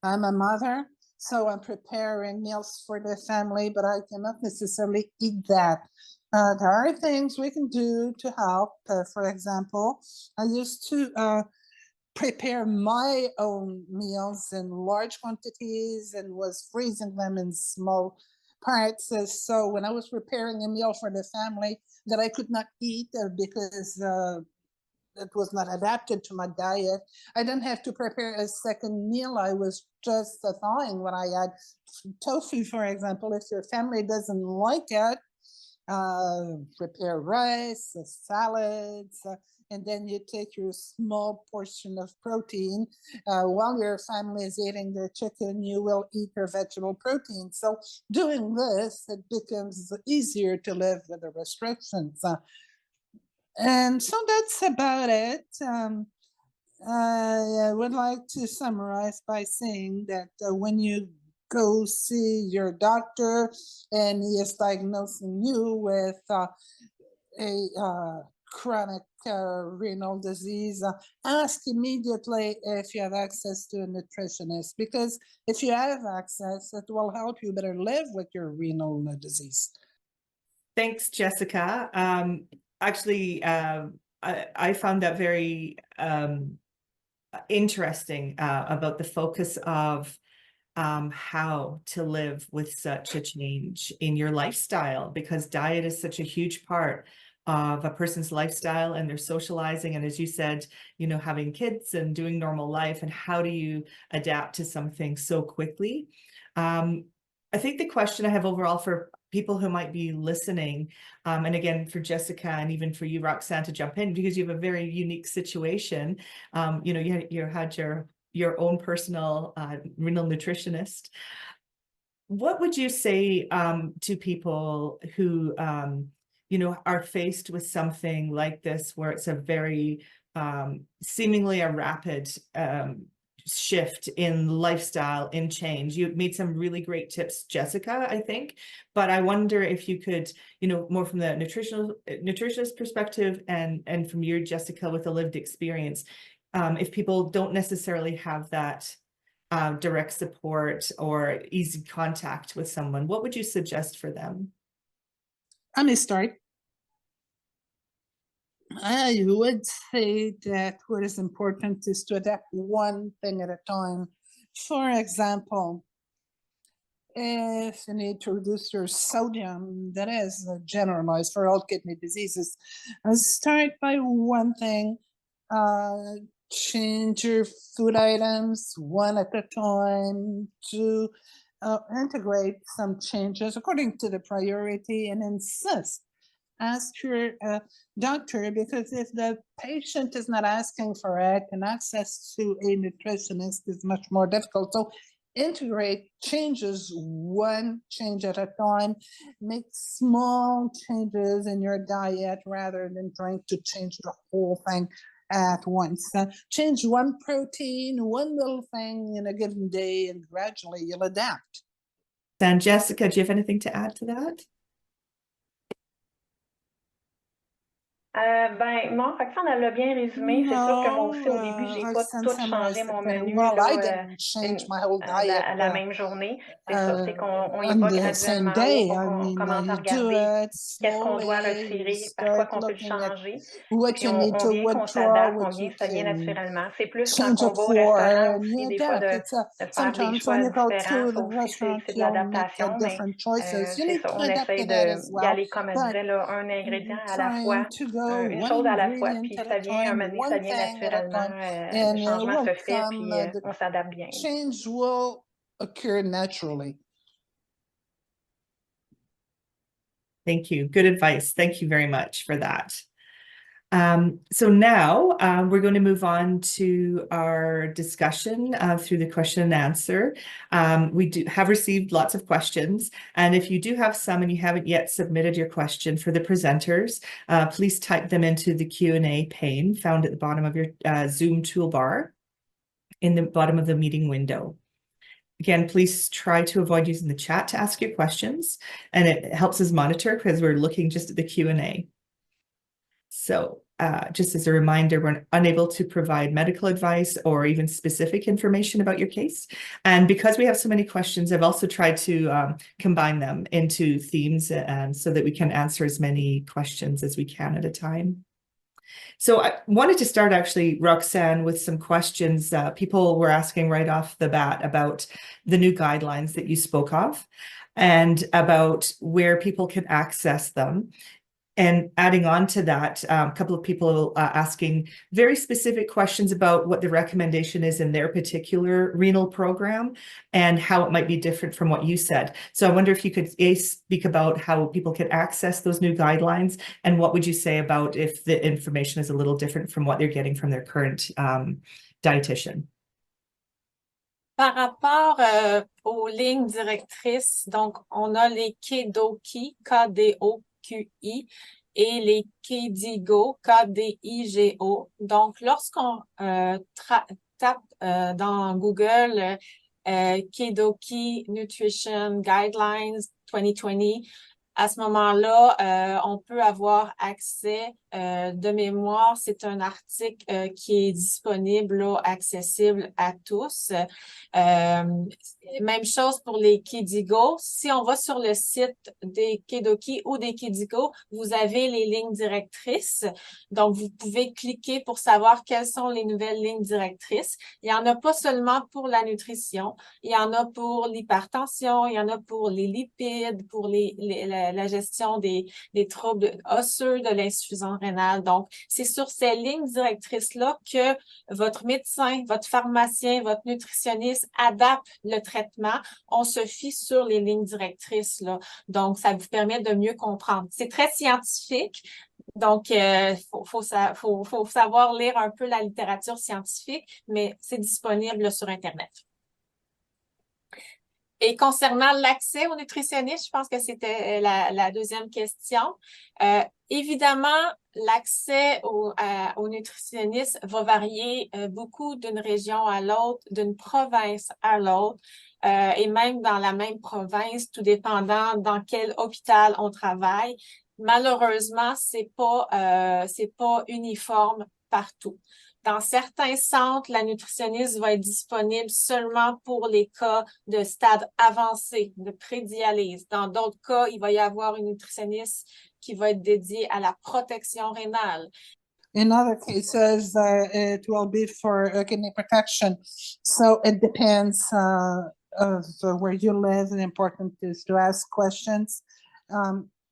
I'm a mother, so I'm preparing meals for the family, but I cannot necessarily eat that. There are things we can do to help. For example, I used to prepare my own meals in large quantities and was freezing them in small parts. So when I was preparing a meal for the family that I could not eat because it was not adapted to my diet, I didn't have to prepare a second meal. I was just thawing what I had. Tofu, for example, if your family doesn't like it, prepare rice, salads, and then you take your small portion of protein. While your family is eating their chicken, you will eat your vegetable protein. So doing this, it becomes easier to live with the restrictions. And so that's about it. I would like to summarize by saying that when you go see your doctor and he is diagnosing you with a chronic renal disease, ask immediately if you have access to a nutritionist, because if you have access, it will help you better live with your renal disease. Thanks, Jessica. Actually, I found that very interesting about the focus of how to live with such a change in your lifestyle, because diet is such a huge part of a person's lifestyle and their socializing. And as you said, you know, having kids and doing normal life, and how do you adapt to something so quickly? I think the question I have overall for people who might be listening, and again, for Jessica and even for you, Roxanne, to jump in, because you have a very unique situation. You know, you had your own personal renal nutritionist. What would you say to people who, you know, are faced with something like this, where it's a very seemingly a rapid shift in lifestyle, in change? You made some really great tips, Jessica, I think, but I wonder if you could, you know, more from the nutritionist perspective, and from your, Jessica, with a lived experience, if people don't necessarily have that direct support or easy contact with someone, what would you suggest for them? I may start. I would say that what is important is to adapt one thing at a time. For example, if you need to reduce your sodium, that is generalized for all kidney diseases, start by one thing. Change your food items one at a time to integrate some changes according to the priority, and insist. Ask your doctor, because if the patient is not asking for it, and access to a nutritionist is much more difficult. So integrate changes one change at a time. Make small changes in your diet rather than trying to change the whole thing at once. Change one protein, one little thing in a given day, and gradually you'll adapt. And Jessica, do you have anything to add to that? Ben non, Roxane, elle l'a bien résumé. C'est sûr que moi aussi, au début, j'ai pas tout changé mon menu là, la même journée. C'est ça, c'est qu'on y va graduellement, on commence à regarder qu'est-ce qu'on doit retirer, par quoi qu'on peut le changer, puis on vient qu'on s'adapte, on vient que ça vient naturellement. C'est plus quand on va au restaurant aussi, des fois, de faire des choix différents. Ça aussi, c'est de l'adaptation, mais c'est ça, on essaie d'y aller, comme elle disait, là, un ingrédient à la fois, une chose à la fois, puis ça vient, un moment donné, ça vient naturellement, le changement se fait, puis on s'adapte bien. Change will occur naturally. Thank you. Good advice. Thank you very much for that. So now we're going to move on to our discussion through the question and answer. We have received lots of questions, and if you do have some and you haven't yet submitted your question for the presenters, please type them into the Q&A pane found at the bottom of your Zoom toolbar in the bottom of the meeting window. Again, please try to avoid using the chat to ask your questions, and it helps us monitor because we're looking just at the Q&A. So just as a reminder, we're unable to provide medical advice or even specific information about your case. And because we have so many questions, I've also tried to combine them into themes so that we can answer as many questions as we can at a time. So I wanted to start actually, Roxanne, with some questions people were asking right off the bat about the new guidelines that you spoke of and about where people can access them. And adding on to that, a couple of people asking very specific questions about what the recommendation is in their particular renal program and how it might be different from what you said. So I wonder if you could speak about how people can access those new guidelines, and what would you say about if the information is a little different from what they're getting from their current dietitian? Par rapport aux lignes directrices, donc on a les KDOQI, KDOQI, et les KDIGO, KDIGO. Donc, lorsqu'on tape dans Google KDOQI Nutrition Guidelines 2020, à ce moment-là, on peut avoir accès de mémoire. C'est un article qui est disponible, là, accessible à tous. Même chose pour les KDIGO. Si on va sur le site des KDOQI ou des KDIGO, vous avez les lignes directrices. Donc, vous pouvez cliquer pour savoir quelles sont les nouvelles lignes directrices. Il n'y en a pas seulement pour la nutrition, il y en a pour l'hypertension, il y en a pour les lipides, pour la gestion des troubles osseux, de l'insuffisance rénale. Donc, c'est sur ces lignes directrices-là que votre médecin, votre pharmacien, votre nutritionniste adapte le traitement. On se fie sur les lignes directrices, là. Donc, ça vous permet de mieux comprendre. C'est très scientifique. Donc, faut savoir lire un peu la littérature scientifique, mais c'est disponible sur Internet. Et concernant l'accès aux nutritionnistes, je pense que c'était la deuxième question. Évidemment, l'accès aux nutritionnistes va varier beaucoup d'une région à l'autre, d'une province à l'autre, et même dans la même province, tout dépendant dans quel hôpital on travaille. Malheureusement, c'est pas uniforme partout. Dans certains centres, la nutritionniste va être disponible seulement pour les cas de stade avancé, de prédialyse. Dans d'autres cas, il va y avoir une nutritionniste qui va être dédiée à la protection rénale. In other cases, it will be for kidney protection. So it depends of where you live. And important is to ask questions.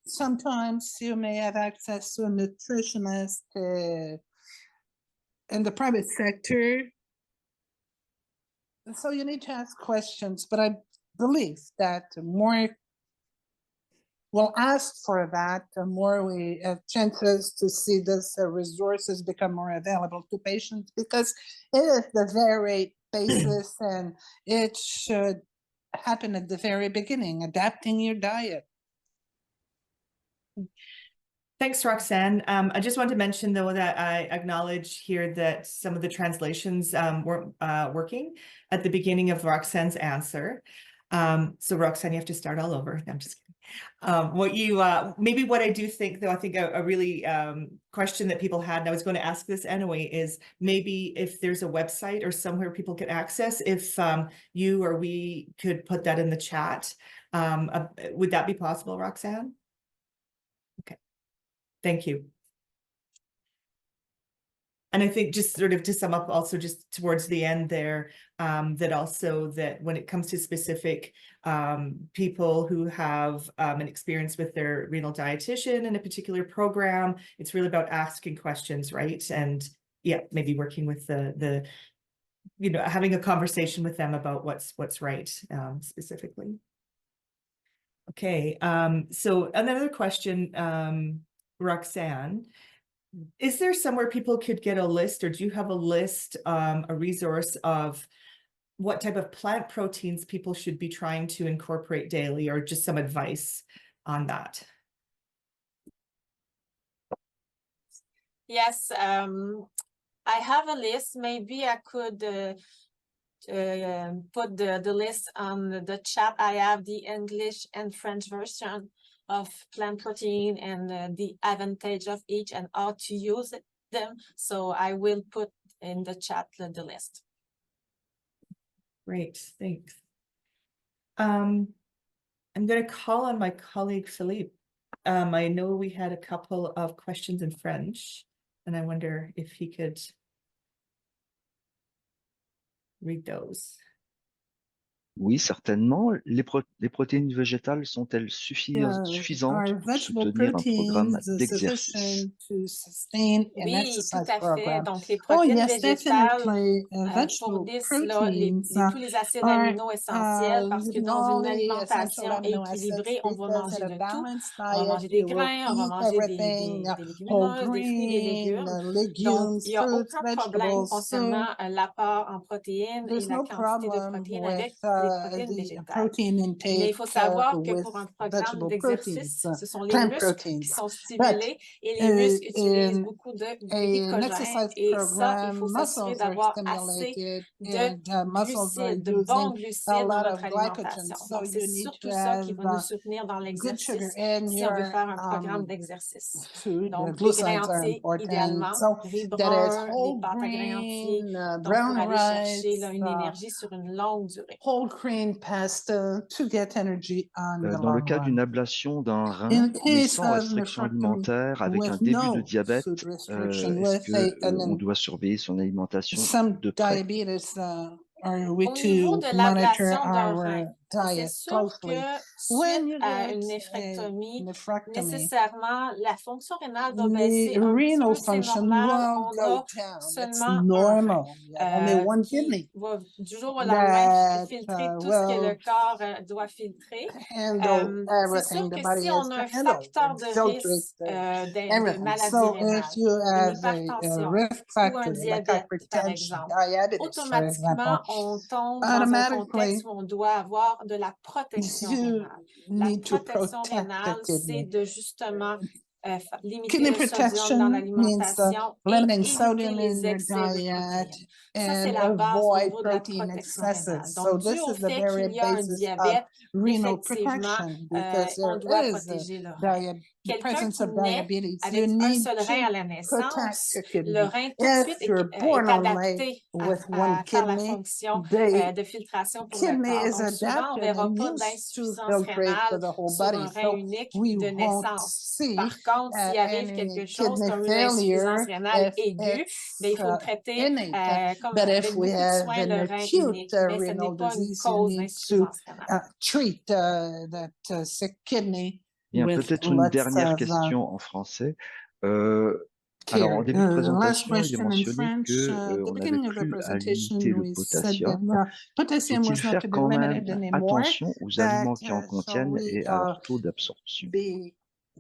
Sometimes you may have access to a nutritionist in the private sector. So you need to ask questions, but I believe that the more we'll ask for that, the more we have chances to see these resources become more available to patients, because it is the very basis and it should happen at the very beginning, adapting your diet. Thanks, Roxanne. I just want to mention, though, that I acknowledge here that some of the translations weren't working at the beginning of Roxanne's answer. So, Roxanne, you have to start all over. No, I'm just kidding. Maybe what I do think, though, I think a really question that people had, and I was going to ask this anyway, is maybe if there's a website or somewhere people could access, if you or we could put that in the chat. Would that be possible, Roxanne? Okay. Thank you. And I think just sort of to sum up also just towards the end there, that when it comes to specific people who have an experience with their renal dietitian in a particular program, it's really about asking questions, right? And yeah, maybe working with having a conversation with them about what's right specifically. Okay, so another question, Roxanne, is there somewhere people could get a list, or do you have a list, a resource of what type of plant proteins people should be trying to incorporate daily, or just some advice on that? Yes, I have a list. Maybe I could put the list on the chat. I have the English and French version of plant protein and the advantage of each and how to use them. So I will put in the chat the list. Great, thanks. I'm going to call on my colleague Philippe. I know we had a couple of questions in French, and I wonder if he could read those. Oui, certainement. Les protéines végétales sont-elles suffisantes Are pour vegetable soutenir un programme proteins d'exercice? sufficient to sustain an Oui, tout exercise à fait. program? Donc, les Oh, protéines yes, végétales definitely. Vegetable fournissent là, proteins tous les acides are aminaux essentiels parce que dans all une the essential alimentation amino acids équilibrée, on va because manger in a de tout. balanced On va diet, manger des you will grains, on va eat manger everything, des whole légumineuses, des fruits, des grain, légumes. Donc, legumes, il n'y a fruits, aucun problème vegetables. concernant l'apport en protéines et There's la no quantité de problem protéines with avec les protéines the végétales. protein Mais il intake faut savoir que with pour un programme vegetable proteins, d'exercice, ce sont les plant muscles qui proteins. sont But stimulés et les muscles utilisent in beaucoup de an glycogène. exercise Et ça, il program, faut s'assurer muscles are d'avoir assez stimulated de and muscles are glucides, de using bons a glucides dans lot notre of glycogen. alimentation. So Donc, c'est you need to surtout ça qui have va nous soutenir dans good sugar l'exercice in si on veut your faire un programme d'exercice. food. Donc, les grains Glucides are entiers, important. idéalement, So riz that is brun, les whole pâtes à grains entiers, grain, donc pour brown aller chercher là, rice, une énergie sur une longue durée. whole grain pasta to get energy on the Dans le long cas d'une run. ablation d'un rein, In mais case sans of restriction nephrectomy alimentaire, avec un with début de no diabète, food restriction, est-ce with que on doit surveiller son alimentation some de près? diabetes, are we Au niveau to de monitor l'ablation d'un rein, our c'est diet sûr que closely? suite When you à get une a néphrectomie, nephrectomy, nécessairement, la fonction rénale va the baisser un petit renal peu. C'est function normal. will On go a down. It's seulement un rein normal. You have only one qui kidney va du jour au lendemain that filtrer tout ce que le will corps doit filtrer. handle C'est sûr everything the que body si has on to a un handle facteur and de filtrate risque de everything. maladie So rénale, if you une have a hypertension risk ou un factor like diabète, par hypertension, exemple, diabetes, for automatiquement, example, on tombe dans un automatically contexte où on doit avoir de la protection you rénale. La need to protection protect the rénale, c'est kidney. de justement limiter Kidney le sodium dans protection means l'alimentation et limiting éviter sodium in les your excès de diet protéines. Ça, c'est and la base au avoid niveau de la protein protection excesses. rénale. So Donc, dû this au is the fait very qu'il y a un basis of diabète, renal effectivement, protection because on there doit is protéger le rein. the Quelqu'un presence qui of naît diabetes. You avec un need seul rein to à la protect naissance, your le kidney. rein tout de If suite you're est born only adapté with à one faire la kidney, fonction the de filtration pour le kidney corps. is Donc, souvent, on ne adapted verra and pas used to d'insuffisance filtrate for rénale the whole sur body. un rein So unique we de won't naissance. see Par contre, s'il arrive any quelque chose kidney comme une failure insuffisance rénale if aiguë, bien, il it's faut le traiter innate. comme But avec if we beaucoup de have soins, le an rein acute unique, mais ce n'est renal pas une disease, you cause need to d'insuffisance rénale. treat that sick kidney Bien, with peut-être une lots dernière of question en français. Alors, en care. début de The last présentation, il est question in mentionné French, que the on n'avait beginning of the plus à presentation, limiter le we said that potassium. potassium Faut-il was not faire to be quand même limited anymore, attention aux that aliments qui en shall contiennent we et à leur taux d'absorption? be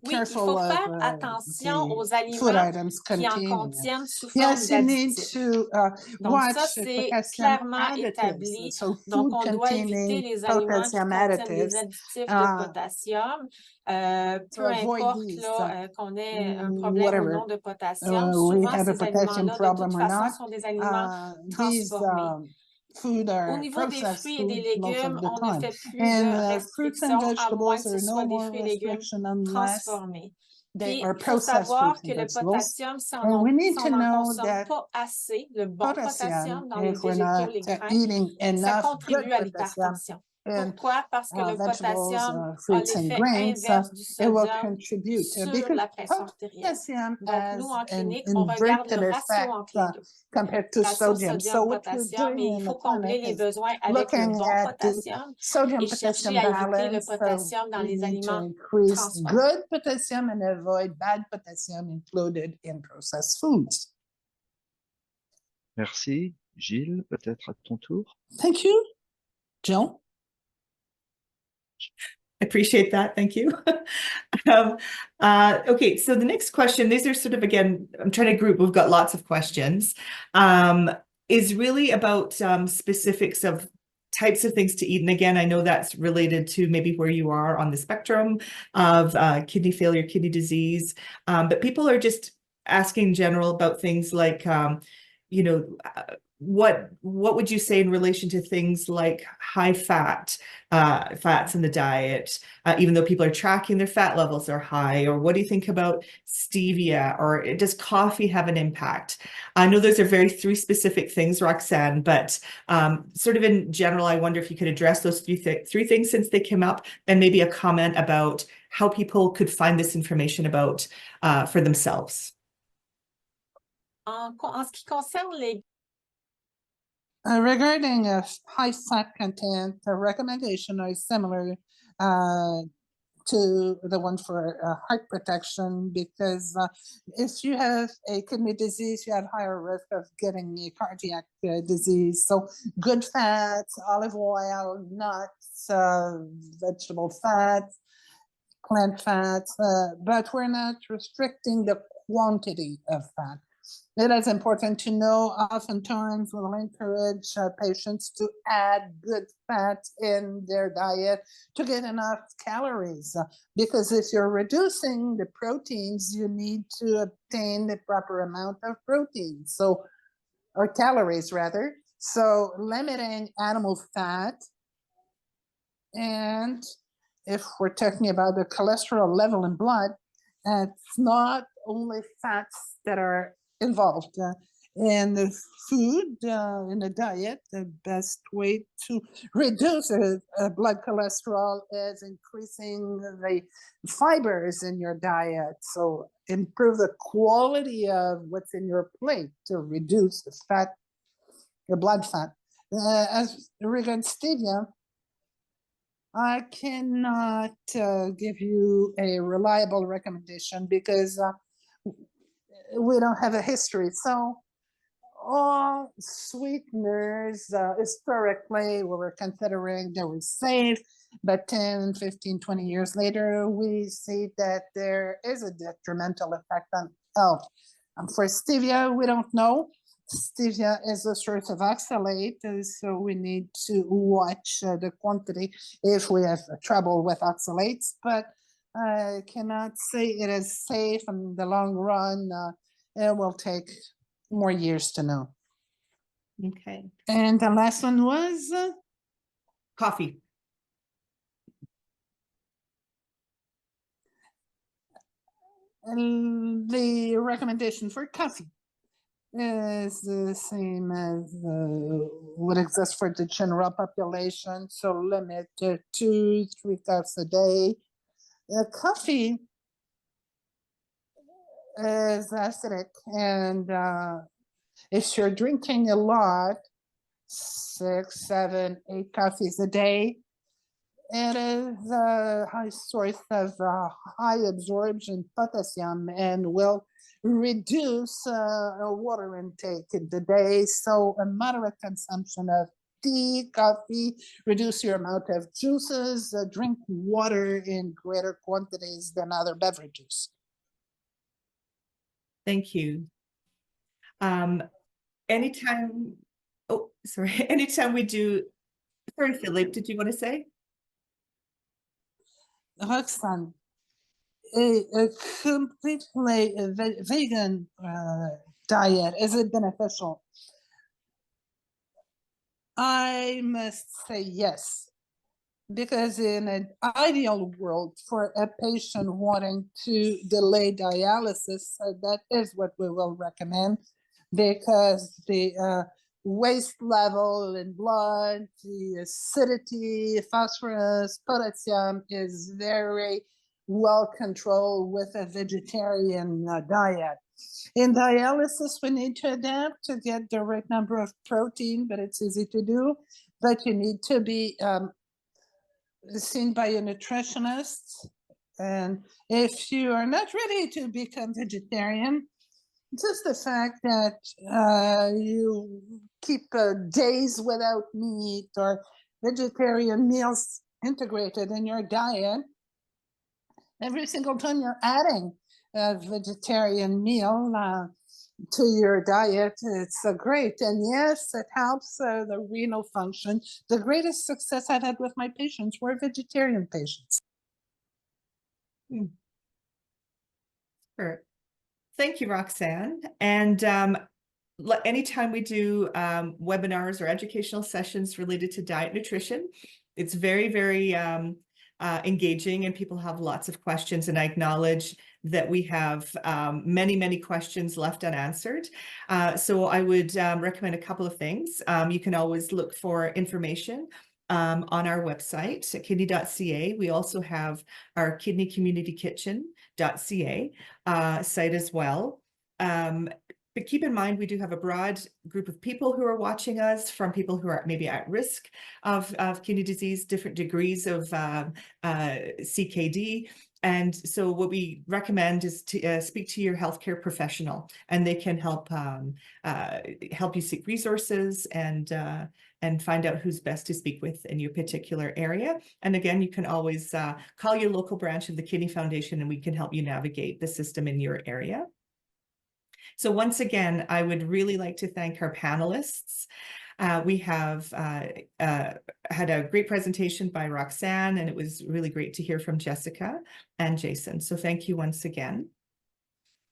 Oui, il careful faut of faire attention aux the food aliments items qui en containing it. contiennent sous forme Yes, you need d'additifs. to Donc, ça, watch c'est potassium clairement additives. établi. So Donc, food on doit éviter containing les aliments qui potassium contiennent des additives. additifs de potassium. To Peu avoid importe these, là, qu'on ait un problème ou whatever non de potassium, we souvent, have a ces potassium aliments-là, de toute problem or façon, not, sont des aliments these transformés. food Au are niveau des processed fruits et des foods most of légumes, the on ne time. fait plus And de fruits and restrictions, à moins vegetables, que ce there are no soit des more fruits et légumes restriction unless transformés. they Puis, are il faut processed fruits savoir que and le vegetables. potassium, si And we need on to n'en know consomme that pas assez, le bon potassium, potassium dans les if we're végétaux, not les grains, eating ça enough good contribue à potassium l'hypertension. in Pourquoi? Parce que le vegetables, potassium a fruits and l'effet grains, inverse du it will sodium contribute sur because la pression artérielle. potassium Donc, has nous, en an clinique, on regarde le inverted ratio effect entre les deux. compared to Ratio sodium. So what we're sodium-potassium, et doing il in faut the combler clinic les is besoins avec le looking bon at the potassium et sodium-potassium chercher à éviter le balance. So potassium dans we les need to aliments increase transformés. good potassium and avoid bad potassium included in processed foods. Merci. Gilles, peut-être à ton tour. Thank you. Jill? I appreciate that. Thank you. Okay, so the next question, these are sort of, again, I'm trying to group, we've got lots of questions, is really about specifics of types of things to eat. And again, I know that's related to maybe where you are on the spectrum of kidney failure, kidney disease. But people are just asking general about things like, you know, what would you say in relation to things like high fat, fats in the diet, even though people are tracking their fat levels are high? Or what do you think about stevia? Or does coffee have an impact? I know those are three specific things, Roxanne, but sort of in general, I wonder if you could address those three things since they came up, and maybe a comment about how people could find this information about for themselves. En ce qui concerne les Regarding high fat content, the recommendation are similar to the one for heart protection, because if you have a kidney disease, you have higher risk of getting a cardiac disease. So good fats, olive oil, nuts, vegetable fats, plant fats, but we're not restricting the quantity of fat. It is important to know, oftentimes we'll encourage patients to add good fat in their diet to get enough calories, because if you're reducing the proteins, you need to obtain the proper amount of protein, so, or calories rather. So limiting animal fat, and if we're talking about the cholesterol level in blood, it's not only fats that are involved in the food, in the diet. The best way to reduce blood cholesterol is increasing the fibers in your diet. So improve the quality of what's in your plate to reduce the fat, your blood fat. As regards stevia, I cannot give you a reliable recommendation because we don't have a history. So all sweeteners, historically, we were considering they were safe, but 10, 15, 20 years later, we see that there is a detrimental effect on health. For stevia, we don't know. Stevia is a source of oxalate, so we need to watch the quantity if we have trouble with oxalates, but I cannot say it is safe in the long run. It will take more years to know. Okay. And the last one was? Coffee. And the recommendation for coffee is the same as what exists for the general population. So limit to 2-3 cups a day. Coffee is acidic, and if you're drinking a lot, 6, 7, 8 coffees a day, it is a high source of high absorption potassium and will reduce water intake in the day. So a moderate consumption of tea, coffee, reduce your amount of juices, drink water in greater quantities than other beverages. Thank you. Anytime we do, sorry, Philippe, did you want to say? Roxanne, a completely vegan diet, is it beneficial? I must say yes, because in an ideal world for a patient wanting to delay dialysis, that is what we will recommend, because the waste level in blood, the acidity, phosphorus, potassium is very well controlled with a vegetarian diet. In dialysis, we need to adapt to get the right number of protein, but it's easy to do. But you need to be seen by a nutritionist. And if you are not ready to become vegetarian, just the fact that you keep days without meat or vegetarian meals integrated in your diet, every single time you're adding a vegetarian meal to your diet, it's great. And yes, it helps the renal function. The greatest success I've had with my patients were vegetarian patients. Sure. Thank you, Roxanne. And anytime we do webinars or educational sessions related to diet nutrition, it's very, very engaging, and people have lots of questions, and I acknowledge that we have many, many questions left unanswered. So I would recommend a couple of things. You can always look for information on our website at kidney.ca. We also have our kidney community kitchen.ca site as well. But keep in mind, we do have a broad group of people who are watching us, from people who are maybe at risk of kidney disease, different degrees of CKD. And so what we recommend is to speak to your healthcare professional, and they can help you seek resources and find out who's best to speak with in your particular area. And again, you can always call your local branch of the Kidney Foundation, and we can help you navigate the system in your area. So once again, I would really like to thank our panelists. We have had a great presentation by Roxanne, and it was really great to hear from Jessica and Jason. So thank you once again.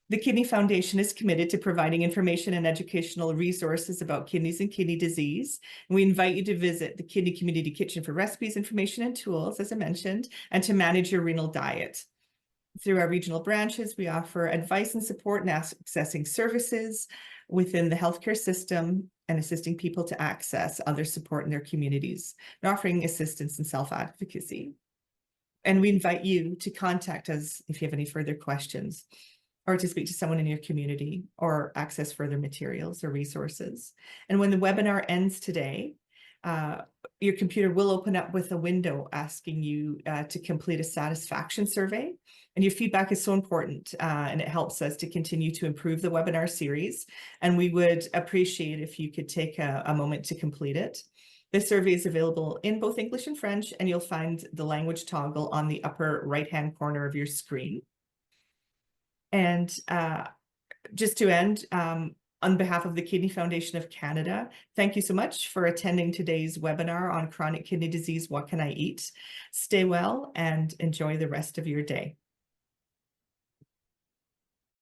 The Kidney Foundation is committed to providing information and educational resources about kidneys and kidney disease. And we invite you to visit the Kidney Community Kitchen for recipes, information, and tools, as I mentioned, and to manage your renal diet. Through our regional branches, we offer advice and support in accessing services within the healthcare system and assisting people to access other support in their communities, and offering assistance and self-advocacy. And we invite you to contact us if you have any further questions, or to speak to someone in your community, or access further materials or resources. And when the webinar ends today, your computer will open up with a window asking you to complete a satisfaction survey. And your feedback is so important, and it helps us to continue to improve the webinar series. And we would appreciate if you could take a moment to complete it. This survey is available in both English and French, and you'll find the language toggle on the upper right-hand corner of your screen. And just to end, on behalf of the Kidney Foundation of Canada, thank you so much for attending today's webinar on chronic kidney disease, What Can I Eat? Stay well and enjoy the rest of your day.